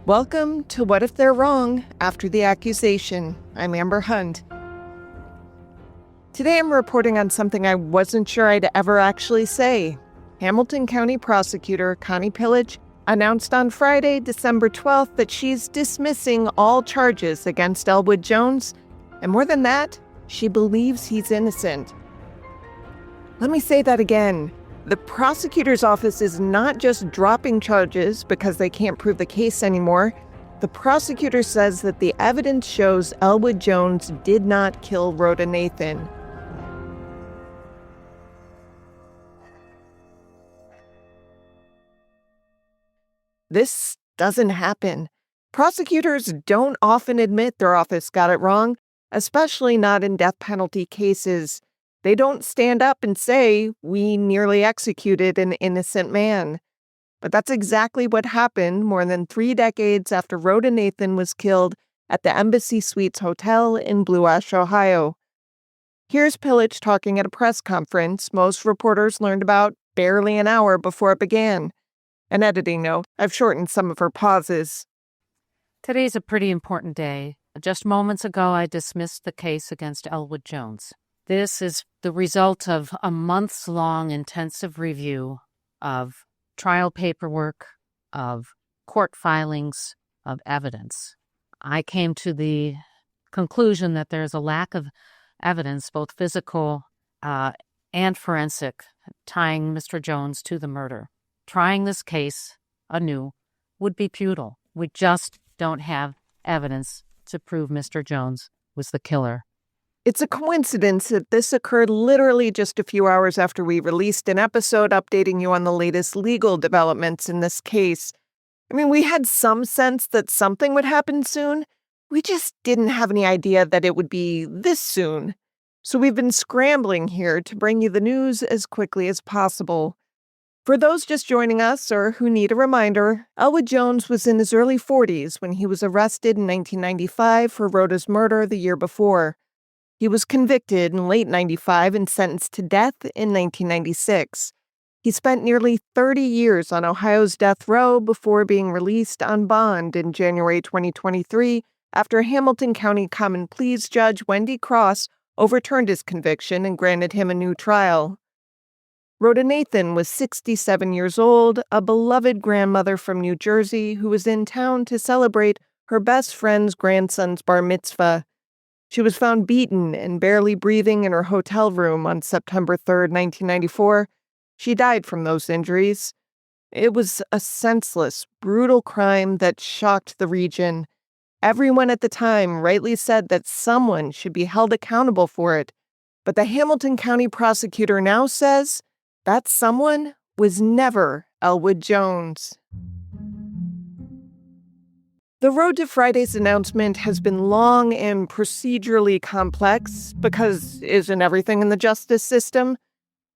Welcome to What If They're Wrong After the Accusation. I'm Amber Hunt. Today I'm reporting on something I wasn't sure I'd ever actually say. Hamilton County Prosecutor Connie Pillage announced on Friday, December 12th, that she's dismissing all charges against Elwood Jones, and more than that, she believes he's innocent. Let me say that again. The prosecutor's office is not just dropping charges because they can't prove the case anymore. The prosecutor says that the evidence shows Elwood Jones did not kill Rhoda Nathan. This doesn't happen. Prosecutors don't often admit their office got it wrong, especially not in death penalty cases. They don't stand up and say, "We nearly executed an innocent man." But that's exactly what happened more than 3 decades after Rhoda Nathan was killed at the Embassy Suites Hotel in Blue Ash, Ohio. Here's Pillage talking at a press conference most reporters learned about barely an hour before it began. An editing note, I've shortened some of her pauses. Today's a pretty important day. Just moments ago, I dismissed the case against Elwood Jones. This is the result of a months-long intensive review of trial paperwork, of court filings, of evidence. I came to the conclusion that there's a lack of evidence, both physical and forensic, tying Mr. Jones to the murder. Trying this case anew would be futile. We just don't have evidence to prove Mr. Jones was the killer. It's a coincidence that this occurred literally just a few hours after we released an episode updating you on the latest legal developments in this case. I mean, we had some sense that something would happen soon. We just didn't have any idea that it would be this soon. So we've been scrambling here to bring you the news as quickly as possible. For those just joining us or who need a reminder, Elwood Jones was in his early 40s when he was arrested in 1995 for Rhoda's murder the year before. He was convicted in late 95 and sentenced to death in 1996. He spent nearly 30 years on Ohio's death row before being released on bond in January 2023 after Hamilton County Common Pleas Judge Wendy Cross overturned his conviction and granted him a new trial. Rhoda Nathan was 67 years old, a beloved grandmother from New Jersey who was in town to celebrate her best friend's grandson's bar mitzvah. She was found beaten and barely breathing in her hotel room on September 3rd, 1994. She died from those injuries. It was a senseless, brutal crime that shocked the region. Everyone at the time rightly said that someone should be held accountable for it. But the Hamilton County prosecutor now says that someone was never Elwood Jones. The road to Friday's announcement has been long and procedurally complex because isn't everything in the justice system?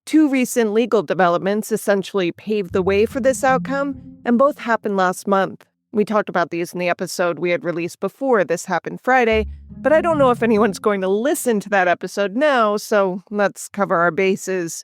2 recent legal developments essentially paved the way for this outcome, and both happened last month. We talked about these in the episode we had released before this happened Friday, but I don't know if anyone's going to listen to that episode now, so let's cover our bases.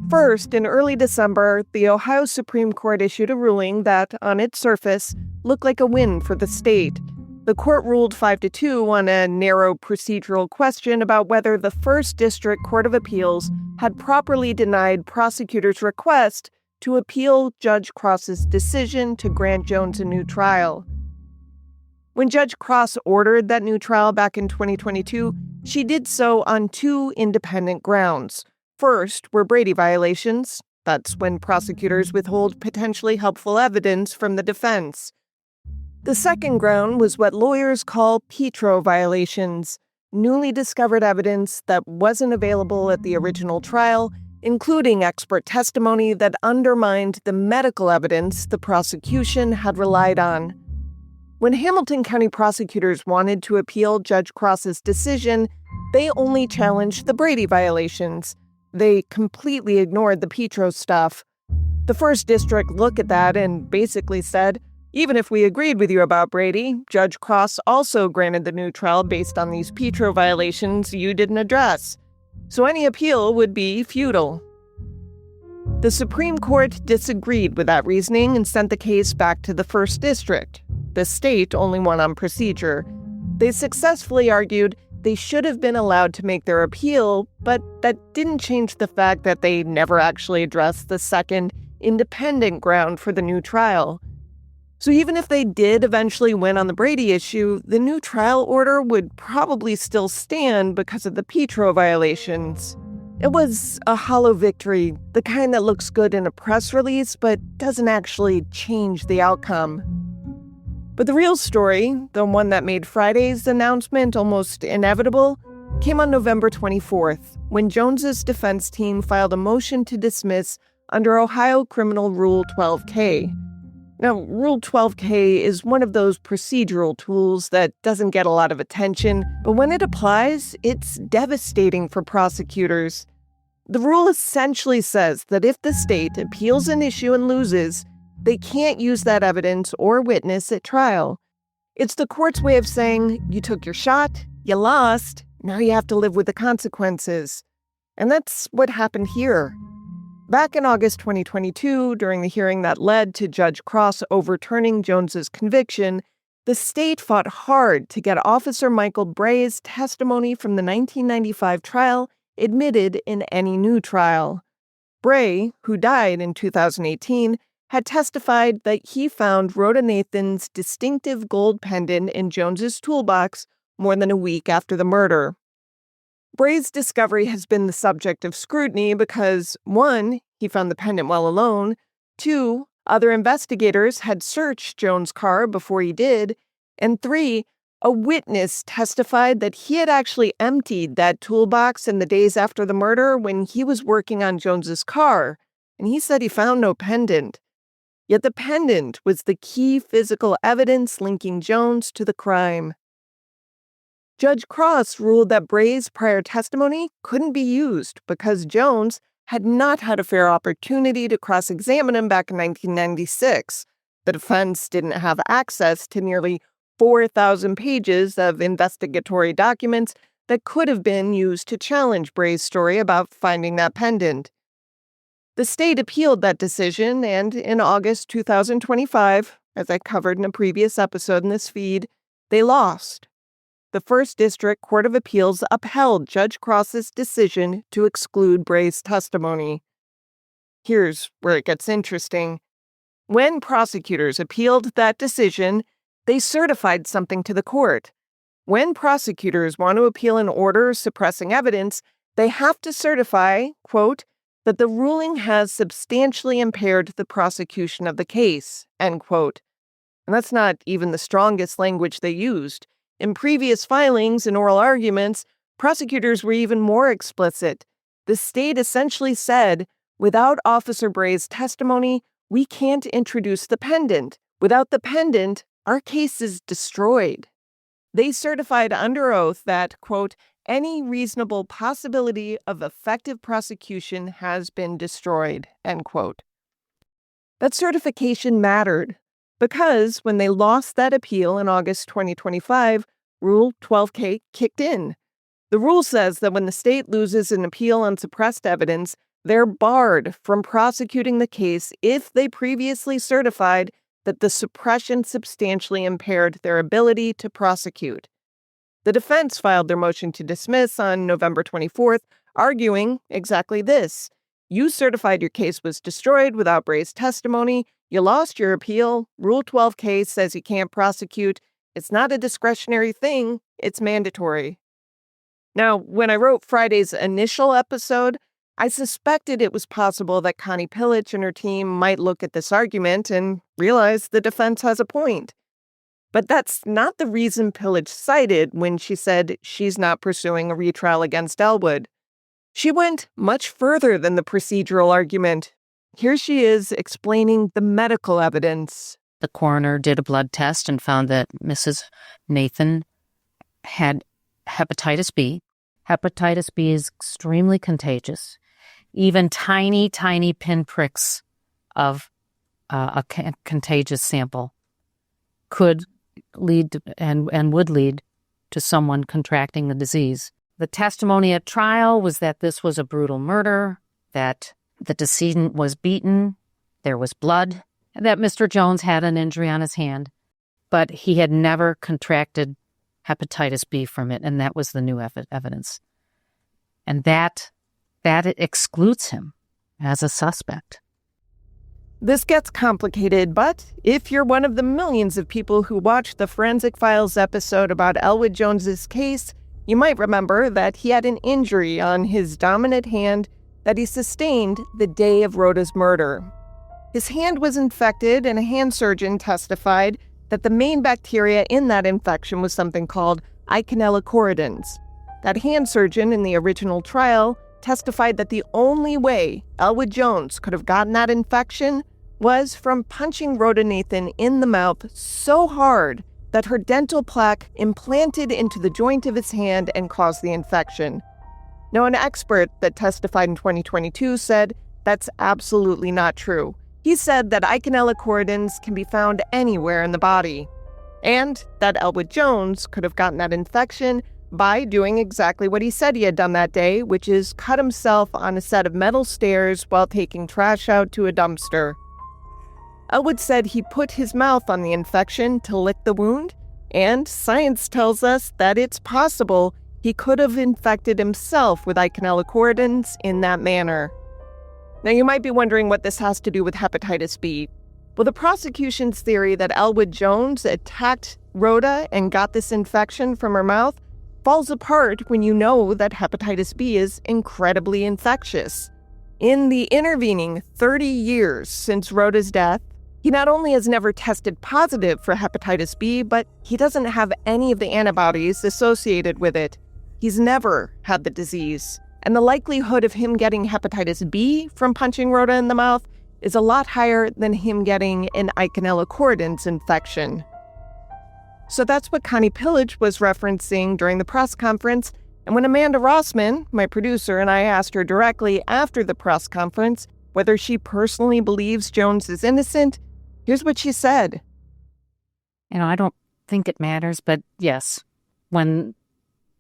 First, in early December, the Ohio Supreme Court issued a ruling that, on its surface, looked like a win for the state. The court ruled 5-2 on a narrow procedural question about whether the First District Court of Appeals had properly denied prosecutors' request to appeal Judge Cross's decision to grant Jones a new trial. When Judge Cross ordered that new trial back in 2022, she did so on 2 independent grounds. First were Brady violations. That's when prosecutors withhold potentially helpful evidence from the defense. The second ground was what lawyers call Petro violations, newly discovered evidence that wasn't available at the original trial, including expert testimony that undermined the medical evidence the prosecution had relied on. When Hamilton County prosecutors wanted to appeal Judge Cross's decision, they only challenged the Brady violations. They completely ignored the Petro stuff. The First District looked at that and basically said, even if we agreed with you about Brady, Judge Cross also granted the new trial based on these Petro violations you didn't address. So any appeal would be futile. The Supreme Court disagreed with that reasoning and sent the case back to the First District. The state only won on procedure. They successfully argued they should have been allowed to make their appeal, but that didn't change the fact that they never actually addressed the second, independent ground for the new trial. So even if they did eventually win on the Brady issue, the new trial order would probably still stand because of the Petro violations. It was a hollow victory, the kind that looks good in a press release but doesn't actually change the outcome. But the real story, the one that made Friday's announcement almost inevitable, came on November 24th, when Jones's defense team filed a motion to dismiss under Ohio Criminal Rule 12K. Now, Rule 12K is one of those procedural tools that doesn't get a lot of attention, but when it applies, it's devastating for prosecutors. The rule essentially says that if the state appeals an issue and loses, they can't use that evidence or witness at trial. It's the court's way of saying, you took your shot, you lost, now you have to live with the consequences. And that's what happened here. Back in August 2022, during the hearing that led to Judge Cross overturning Jones's conviction, the state fought hard to get Officer Michael Bray's testimony from the 1995 trial admitted in any new trial. Bray, who died in 2018, had testified that he found Rhoda Nathan's distinctive gold pendant in Jones's toolbox more than a week after the murder. Bray's discovery has been the subject of scrutiny because, 1, he found the pendant while alone, 2, other investigators had searched Jones' car before he did, and 3, a witness testified that he had actually emptied that toolbox in the days after the murder when he was working on Jones's car, and he said he found no pendant. Yet the pendant was the key physical evidence linking Jones to the crime. Judge Cross ruled that Bray's prior testimony couldn't be used because Jones had not had a fair opportunity to cross-examine him back in 1996. The defense didn't have access to nearly 4,000 pages of investigatory documents that could have been used to challenge Bray's story about finding that pendant. The state appealed that decision, and in August 2025, as I covered in a previous episode in this feed, they lost. The First District Court of Appeals upheld Judge Cross's decision to exclude Bray's testimony. Here's where it gets interesting. When prosecutors appealed that decision, they certified something to the court. When prosecutors want to appeal an order suppressing evidence, they have to certify, quote, that the ruling has substantially impaired the prosecution of the case, end quote. And that's not even the strongest language they used. In previous filings and oral arguments, prosecutors were even more explicit. The state essentially said, without Officer Bray's testimony, we can't introduce the pendant. Without the pendant, our case is destroyed. They certified under oath that, quote, any reasonable possibility of effective prosecution has been destroyed, end quote. That certification mattered because when they lost that appeal in August 2025, Rule 12K kicked in. The rule says that when the state loses an appeal on suppressed evidence, they're barred from prosecuting the case if they previously certified that the suppression substantially impaired their ability to prosecute. The defense filed their motion to dismiss on November 24th, arguing exactly this. You certified your case was destroyed without Bray's testimony. You lost your appeal. Rule 12K says you can't prosecute. It's not a discretionary thing. It's mandatory. Now, when I wrote Friday's initial episode, I suspected it was possible that Connie Pillich and her team might look at this argument and realize the defense has a point. But that's not the reason Pillich cited when she said she's not pursuing a retrial against Elwood. She went much further than the procedural argument. Here she is explaining the medical evidence. The coroner did a blood test and found that Mrs. Nathan had hepatitis B. Hepatitis B is extremely contagious. Even tiny, tiny pinpricks of a contagious sample could lead to, and would lead to someone contracting the disease. The testimony at trial was that this was a brutal murder, that the decedent was beaten, there was blood, and that Mr. Jones had an injury on his hand. but he had never contracted hepatitis B from it, and that was the new evidence. And that excludes him as a suspect. This gets complicated, but if you're one of the millions of people who watched the Forensic Files episode about Elwood Jones's case, you might remember that he had an injury on his dominant hand that he sustained the day of Rhoda's murder. His hand was infected, and a hand surgeon testified that the main bacteria in that infection was something called Eikenella corridans. That hand surgeon in the original trial testified that the only way Elwood Jones could have gotten that infection was from punching Rhoda Nathan in the mouth so hard that her dental plaque implanted into the joint of his hand and caused the infection. Now, an expert that testified in 2022 said that's absolutely not true. He said that Eikenella corridans can be found anywhere in the body, and that Elwood Jones could have gotten that infection by doing exactly what he said he had done that day, which is cut himself on a set of metal stairs while taking trash out to a dumpster. Elwood said he put his mouth on the infection to lick the wound, and science tells us that it's possible he could have infected himself with Eikenella corridans in that manner. Now, you might be wondering what this has to do with hepatitis B. Well, the prosecution's theory that Elwood Jones attacked Rhoda and got this infection from her mouth falls apart when you know that hepatitis B is incredibly infectious. In the intervening 30 years since Rhoda's death, he not only has never tested positive for hepatitis B, but he doesn't have any of the antibodies associated with it. He's never had the disease, and the likelihood of him getting hepatitis B from punching Rhoda in the mouth is a lot higher than him getting an Eikenella corridans infection. So that's what Connie Pillage was referencing during the press conference, and when Amanda Rossman, my producer, and I asked her directly after the press conference whether she personally believes Jones is innocent, here's what she said. I don't think it matters, but yes, when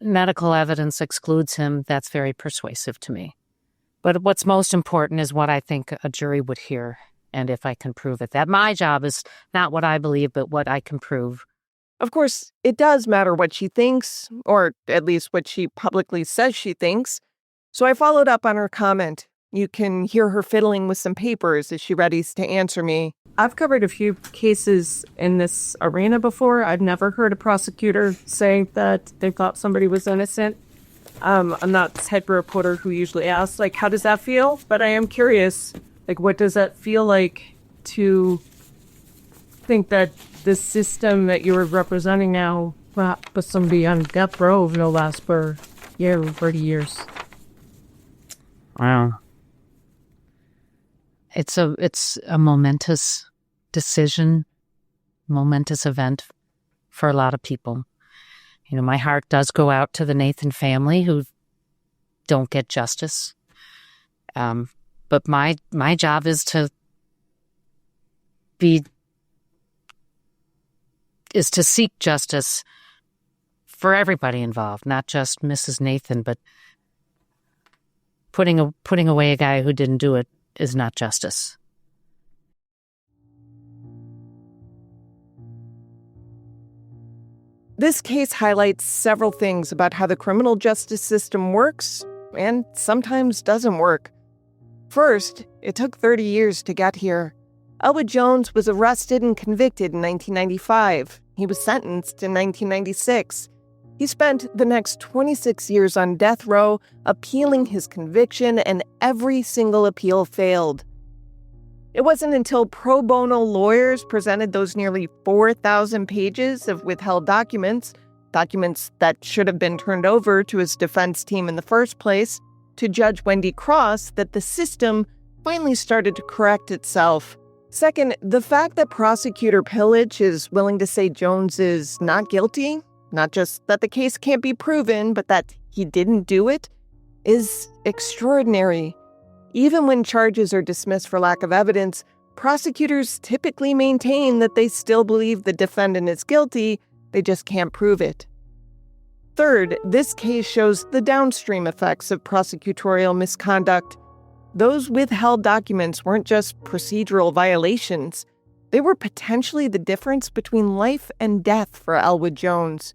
medical evidence excludes him, that's very persuasive to me. But what's most important is what I think a jury would hear, and if I can prove it. That my job is not what I believe, but what I can prove. Of course, it does matter what she thinks, or at least what she publicly says she thinks. So I followed up on her comment. You can hear her fiddling with some papers as she readies to answer me. I've covered a few cases in this arena before. I've never heard a prosecutor say that they thought somebody was innocent. I'm not the type of reporter who usually asks, how does that feel? But I am curious, what does that feel like to think that the system that you're representing now put somebody on death row, no less, for 30 years? Wow. It's a momentous decision, momentous event for a lot of people. My heart does go out to the Nathan family who don't get justice. But my job is to seek justice for everybody involved, not just Mrs. Nathan, but putting away a guy who didn't do it is not justice. This case highlights several things about how the criminal justice system works and sometimes doesn't work. First, it took 30 years to get here. Elwood Jones was arrested and convicted in 1995. He was sentenced in 1996. He spent the next 26 years on death row, appealing his conviction, and every single appeal failed. It wasn't until pro bono lawyers presented those nearly 4,000 pages of withheld documents that should have been turned over to his defense team in the first place, to Judge Wendy Cross, that the system finally started to correct itself. Second, the fact that Prosecutor Pillage is willing to say Jones is not guilty, not just that the case can't be proven, but that he didn't do it, is extraordinary. Even when charges are dismissed for lack of evidence, prosecutors typically maintain that they still believe the defendant is guilty, they just can't prove it. Third, this case shows the downstream effects of prosecutorial misconduct. Those withheld documents weren't just procedural violations. They were potentially the difference between life and death for Elwood Jones.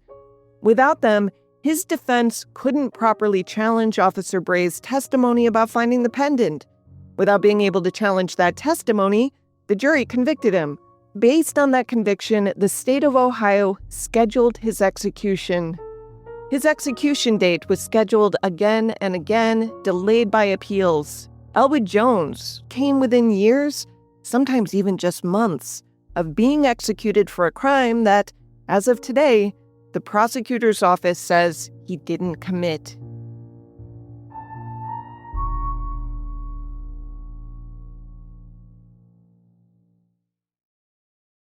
Without them, his defense couldn't properly challenge Officer Bray's testimony about finding the pendant. Without being able to challenge that testimony, the jury convicted him. Based on that conviction, the state of Ohio scheduled his execution. His execution date was scheduled again and again, delayed by appeals. Elwood Jones came within years, sometimes even just months, of being executed for a crime that, as of today, the prosecutor's office says he didn't commit.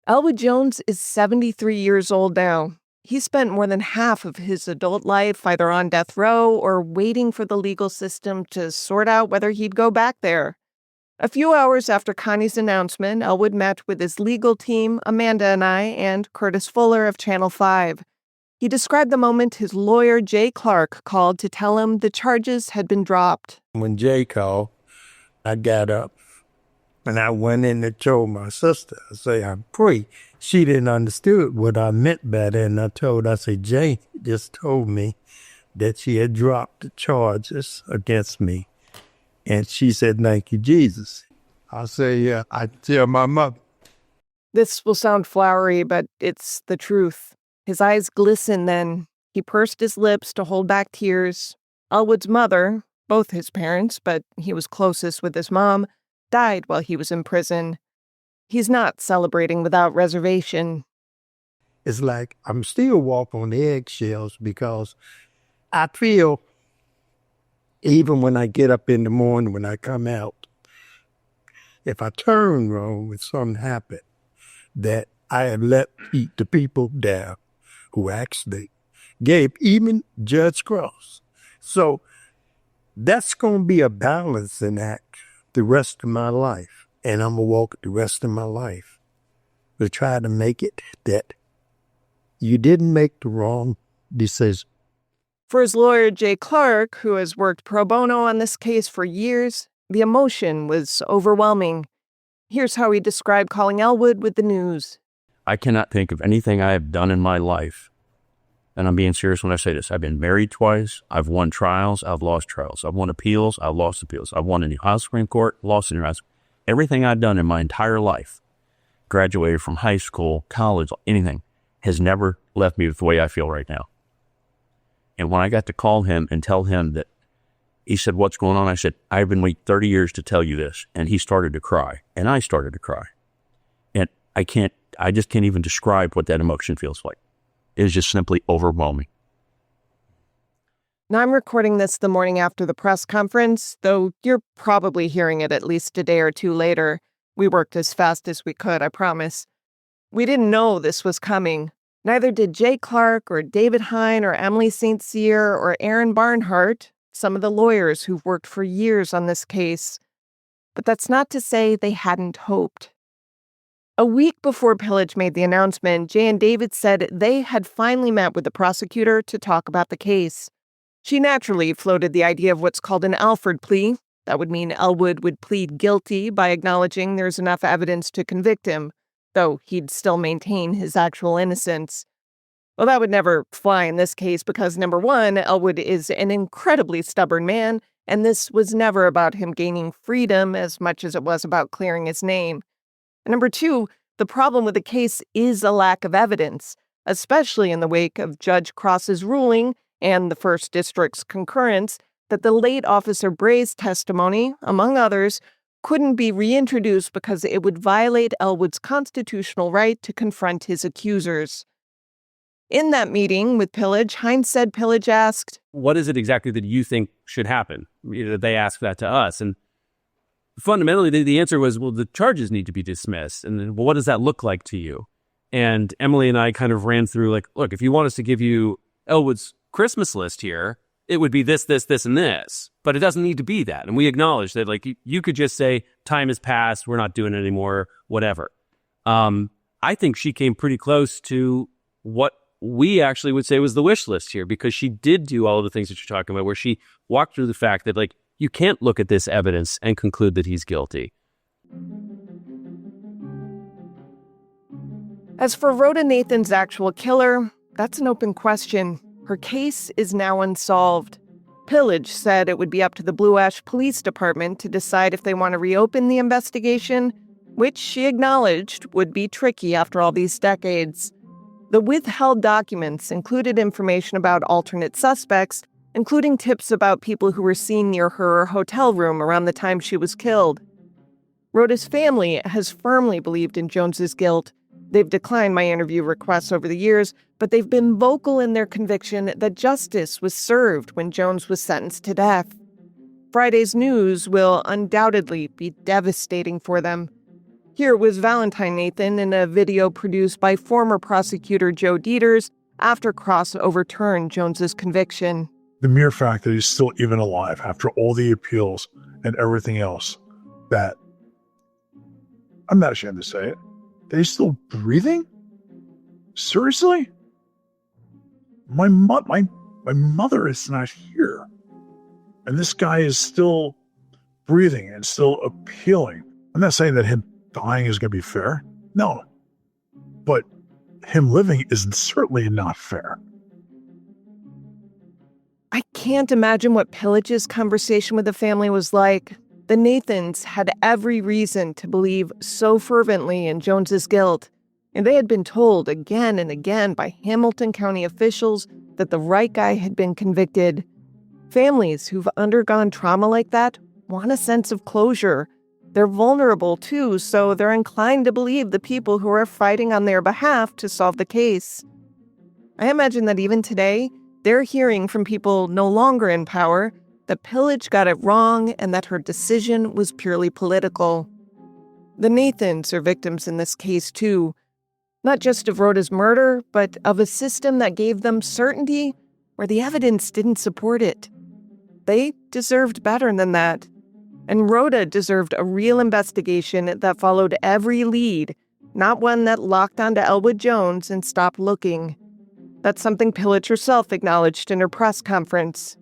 Elwood Jones is 73 years old now. He spent more than half of his adult life either on death row or waiting for the legal system to sort out whether he'd go back there. A few hours after Connie's announcement, Elwood met with his legal team, Amanda and I, and Curtis Fuller of Channel 5. He described the moment his lawyer, Jay Clark, called to tell him the charges had been dropped. When Jay called, I got up and I went in and told my sister, I say, I'm free. She didn't understand what I meant by that. And I said, Jay just told me that she had dropped the charges against me. And she said, thank you, Jesus. I say, yeah, I tell my mother. This will sound flowery, but it's the truth. His eyes glistened then. He pursed his lips to hold back tears. Elwood's mother, both his parents, but he was closest with his mom, died while he was in prison. He's not celebrating without reservation. It's like I'm still walking on eggshells because I feel, even when I get up in the morning, when I come out, if I turn wrong, if something happened, that I have let the people down who actually gave, even Judge Cross. So that's going to be a balancing act the rest of my life. And I'm going to walk the rest of my life to try to make it that you didn't make the wrong decision. For his lawyer, Jay Clark, who has worked pro bono on this case for years, the emotion was overwhelming. Here's how he described calling Elwood with the news. I cannot think of anything I have done in my life, and I'm being serious when I say this. I've been married twice. I've won trials. I've lost trials. I've won appeals. I've lost appeals. I've won in the Ohio Supreme Court, lost in the Ohio Supreme Court. Everything I've done in my entire life, graduated from high school, college, anything, has never left me with the way I feel right now. And when I got to call him and tell him that, he said, what's going on? I said, I've been waiting 30 years to tell you this. And he started to cry. And I started to cry. And I just can't even describe what that emotion feels like. It is just simply overwhelming. Now, I'm recording this the morning after the press conference, though you're probably hearing it at least a day or two later. We worked as fast as we could, I promise. We didn't know this was coming. Neither did Jay Clark or David Hine or Emily St. Cyr or Aaron Barnhart, some of the lawyers who've worked for years on this case. But that's not to say they hadn't hoped. A week before Pillage made the announcement, Jay and David said they had finally met with the prosecutor to talk about the case. She naturally floated the idea of what's called an Alford plea. That would mean Elwood would plead guilty by acknowledging there's enough evidence to convict him, though he'd still maintain his actual innocence. Well, that would never fly in this case because, number one, Elwood is an incredibly stubborn man, and this was never about him gaining freedom as much as it was about clearing his name. And number two, the problem with the case is a lack of evidence, especially in the wake of Judge Cross's ruling and the First District's concurrence that the late Officer Bray's testimony, among others, couldn't be reintroduced because it would violate Elwood's constitutional right to confront his accusers. In that meeting with Pillage, Hines said Pillage asked, what is it exactly that you think should happen? They asked that to us. And fundamentally, the answer was, well, the charges need to be dismissed. And then, well, what does that look like to you? And Emily and I kind of ran through, like, look, if you want us to give you Elwood's Christmas list here, it would be this, this, this, and this. But it doesn't need to be that. And we acknowledge that, like, you could just say, time has passed, we're not doing it anymore, whatever. I think she came pretty close to what we actually would say was the wish list here, because she did do all of the things that you're talking about, where she walked through the fact that, like, you can't look at this evidence and conclude that he's guilty. As for Rhoda Nathan's actual killer, that's an open question. Her case is now unsolved. Pillage said it would be up to the Blue Ash Police Department to decide if they want to reopen the investigation, which she acknowledged would be tricky after all these decades. The withheld documents included information about alternate suspects, including tips about people who were seen near her hotel room around the time she was killed. Rhoda's family has firmly believed in Jones's guilt. They've declined my interview requests over the years, but they've been vocal in their conviction that justice was served when Jones was sentenced to death. Friday's news will undoubtedly be devastating for them. Here was Valentine Nathan in a video produced by former prosecutor Joe Dieters after Cross overturned Jones's conviction. The mere fact that he's still even alive after all the appeals and everything else, that I'm not ashamed to say it, that he's still breathing? Seriously? My mother is not here. And this guy is still breathing and still appealing. I'm not saying that him dying is going to be fair. No. But him living is certainly not fair. I can't imagine what Pillage's conversation with the family was like. The Nathans had every reason to believe so fervently in Jones's guilt, and they had been told again and again by Hamilton County officials that the right guy had been convicted. Families who've undergone trauma like that want a sense of closure. They're vulnerable too, so they're inclined to believe the people who are fighting on their behalf to solve the case. I imagine that even today, they're hearing from people no longer in power that Pillage got it wrong and that her decision was purely political. The Nathans are victims in this case too, not just of Rhoda's murder, but of a system that gave them certainty where the evidence didn't support it. They deserved better than that. And Rhoda deserved a real investigation that followed every lead, not one that locked onto Elwood Jones and stopped looking. That's something Pillage herself acknowledged in her press conference.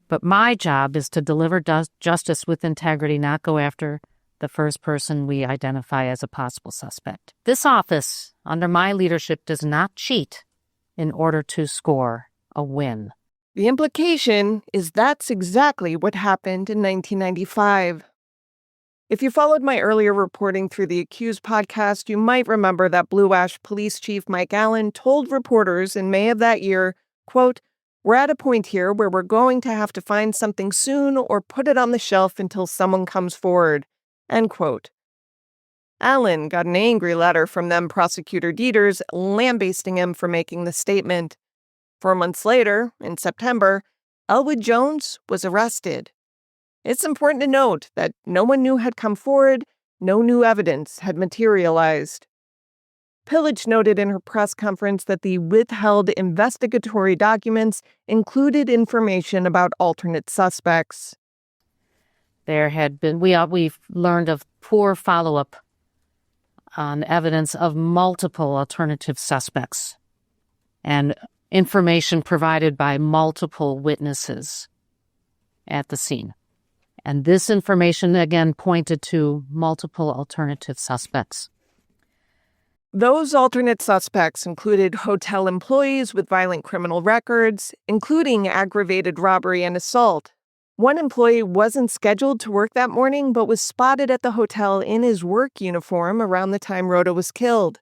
But my job is to deliver justice with integrity, not go after the first person we identify as a possible suspect. This office, under my leadership, does not cheat in order to score a win. The implication is that's exactly what happened in 1995. If you followed my earlier reporting through the Accused podcast, you might remember that Blue Ash Police Chief Mike Allen told reporters in May of that year, quote, "We're at a point here where we're going to have to find something soon or put it on the shelf until someone comes forward," end quote. Allen got an angry letter from then prosecutor Dieters lambasting him for making the statement. 4 months later, in September, Elwood Jones was arrested. It's important to note that no one new had come forward, no new evidence had materialized. Pillage noted in her press conference that the withheld investigatory documents included information about alternate suspects. There had been, we've learned of poor follow-up on evidence of multiple alternative suspects and information provided by multiple witnesses at the scene. And this information, again, pointed to multiple alternative suspects. Those alternate suspects included hotel employees with violent criminal records, including aggravated robbery and assault. One employee wasn't scheduled to work that morning, but was spotted at the hotel in his work uniform around the time Rhoda was killed.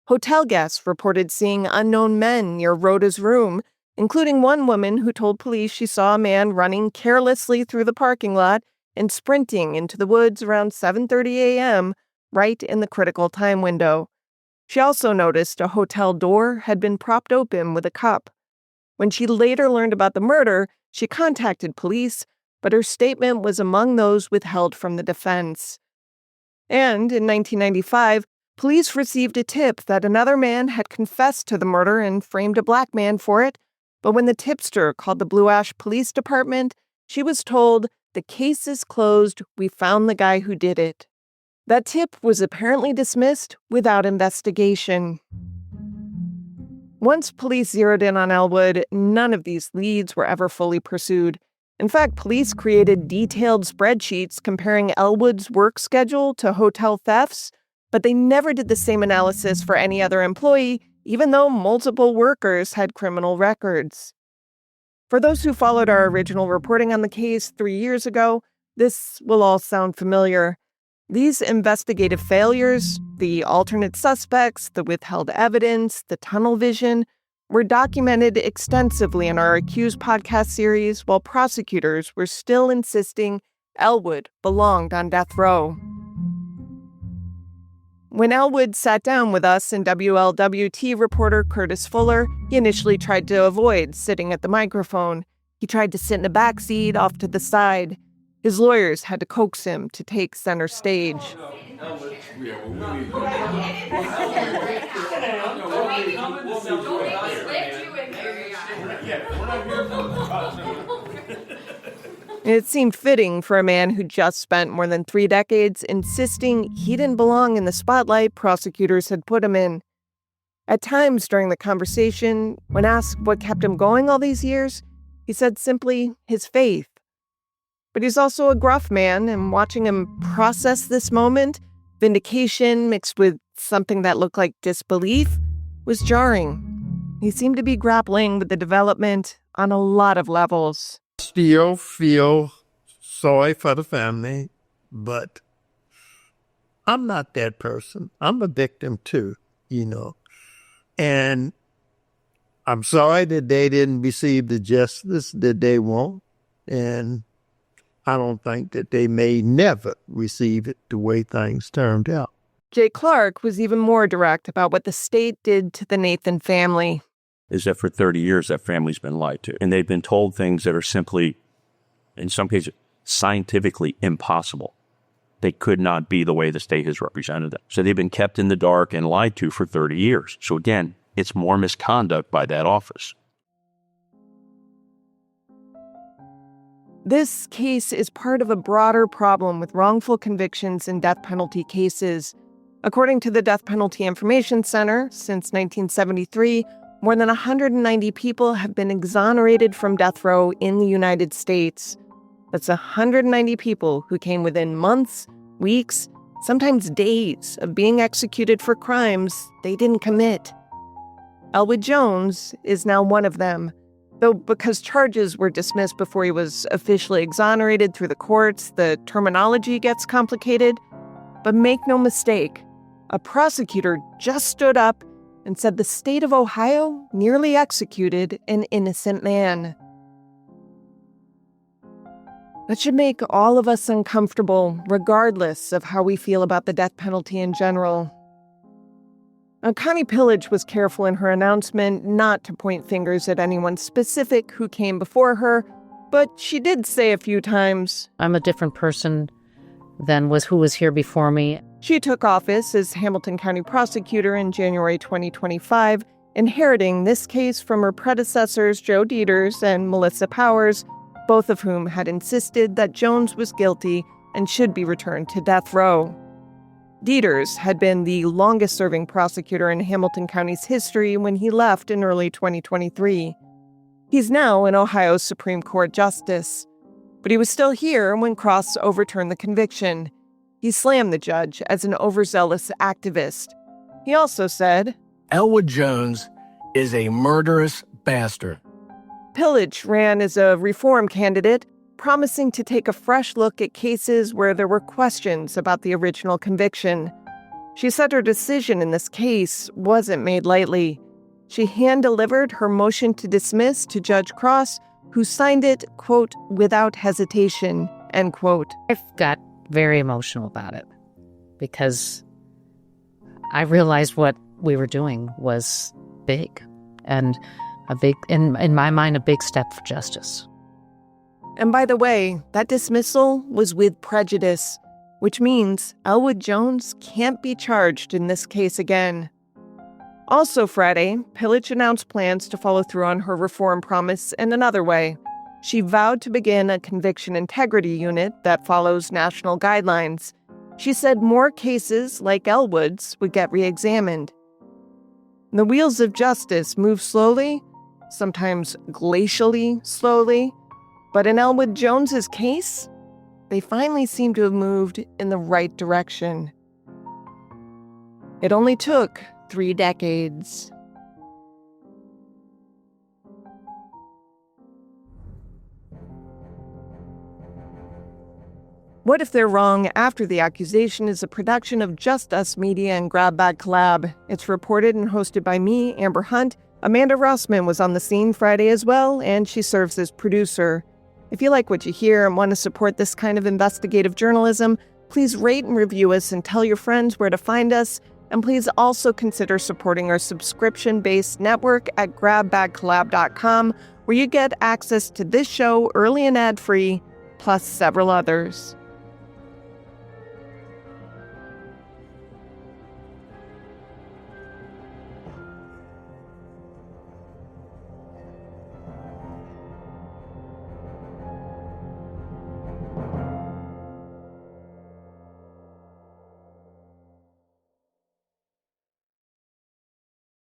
Hotel guests reported seeing unknown men near Rhoda's room, including one woman who told police she saw a man running carelessly through the parking lot and sprinting into the woods around 7:30 a.m., right in the critical time window. She also noticed a hotel door had been propped open with a cup. When she later learned about the murder, she contacted police, but her statement was among those withheld from the defense. And in 1995, police received a tip that another man had confessed to the murder and framed a black man for it, but when the tipster called the Blue Ash Police Department, she was told, "The case is closed, we found the guy who did it." That tip was apparently dismissed without investigation. Once police zeroed in on Elwood, none of these leads were ever fully pursued. In fact, police created detailed spreadsheets comparing Elwood's work schedule to hotel thefts, But they never did the same analysis for any other employee, even though multiple workers had criminal records. For those who followed our original reporting on the case 3 years ago, this will all sound familiar. These investigative failures, the alternate suspects, the withheld evidence, the tunnel vision, were documented extensively in our Accused podcast series while prosecutors were still insisting Elwood belonged on death row. When Elwood sat down with us and WLWT reporter Curtis Fuller, he initially tried to avoid sitting at the microphone. He tried to sit in the back seat off to the side. His lawyers had to coax him to take center stage. It seemed fitting for a man who just spent more than 3 decades insisting he didn't belong in the spotlight prosecutors had put him in. At times during the conversation, when asked what kept him going all these years, he said simply his faith. But he's also a gruff man, and watching him process this moment, vindication mixed with something that looked like disbelief, was jarring. He seemed to be grappling with the development on a lot of levels. Still feel sorry for the family, but I'm not that person. I'm a victim too, And I'm sorry that they didn't receive the justice that they want. And I don't think that they may never receive it the way things turned out. Jay Clark was even more direct about what the state did to the Nathan family. Is that for 30 years that family's been lied to. And they've been told things that are simply, in some cases, scientifically impossible. They could not be the way the state has represented them. So they've been kept in the dark and lied to for 30 years. So again, it's more misconduct by that office. This case is part of a broader problem with wrongful convictions in death penalty cases. According to the Death Penalty Information Center, since 1973, more than 190 people have been exonerated from death row in the United States. That's 190 people who came within months, weeks, sometimes days of being executed for crimes they didn't commit. Elwood Jones is now one of them, though because charges were dismissed before he was officially exonerated through the courts, the terminology gets complicated. But make no mistake, a prosecutor just stood up and said the state of Ohio nearly executed an innocent man. That should make all of us uncomfortable, regardless of how we feel about the death penalty in general. Now, Connie Pillage was careful in her announcement not to point fingers at anyone specific who came before her, but she did say a few times, I'm a different person than who was here before me. She took office as Hamilton County prosecutor in January 2025, inheriting this case from her predecessors Joe Dieters and Melissa Powers, both of whom had insisted that Jones was guilty and should be returned to death row. Dieters had been the longest-serving prosecutor in Hamilton County's history when he left in early 2023. He's now an Ohio Supreme Court justice, but he was still here when Cross overturned the conviction. He slammed the judge as an overzealous activist. He also said, Elwood Jones is a murderous bastard. Pillage ran as a reform candidate, promising to take a fresh look at cases where there were questions about the original conviction. She said her decision in this case wasn't made lightly. She hand-delivered her motion to dismiss to Judge Cross, who signed it, quote, without hesitation, end quote. I got very emotional about it because I realized what we were doing was big and in my mind, a big step for justice. And by the way, that dismissal was with prejudice, which means Elwood Jones can't be charged in this case again. Also Friday, Pillage announced plans to follow through on her reform promise in another way. She vowed to begin a conviction integrity unit that follows national guidelines. She said more cases like Elwood's would get re-examined. The wheels of justice move slowly, sometimes glacially slowly, but in Elwood Jones's case, they finally seem to have moved in the right direction. It only took 3 decades. What If They're Wrong After the Accusation is a production of Just Us Media and Grab Bag Collab. It's reported and hosted by me, Amber Hunt. Amanda Rossman was on the scene Friday as well, and she serves as producer. If you like what you hear and want to support this kind of investigative journalism, please rate and review us and tell your friends where to find us. And please also consider supporting our subscription-based network at grabbagcollab.com, where you get access to this show early and ad-free, plus several others.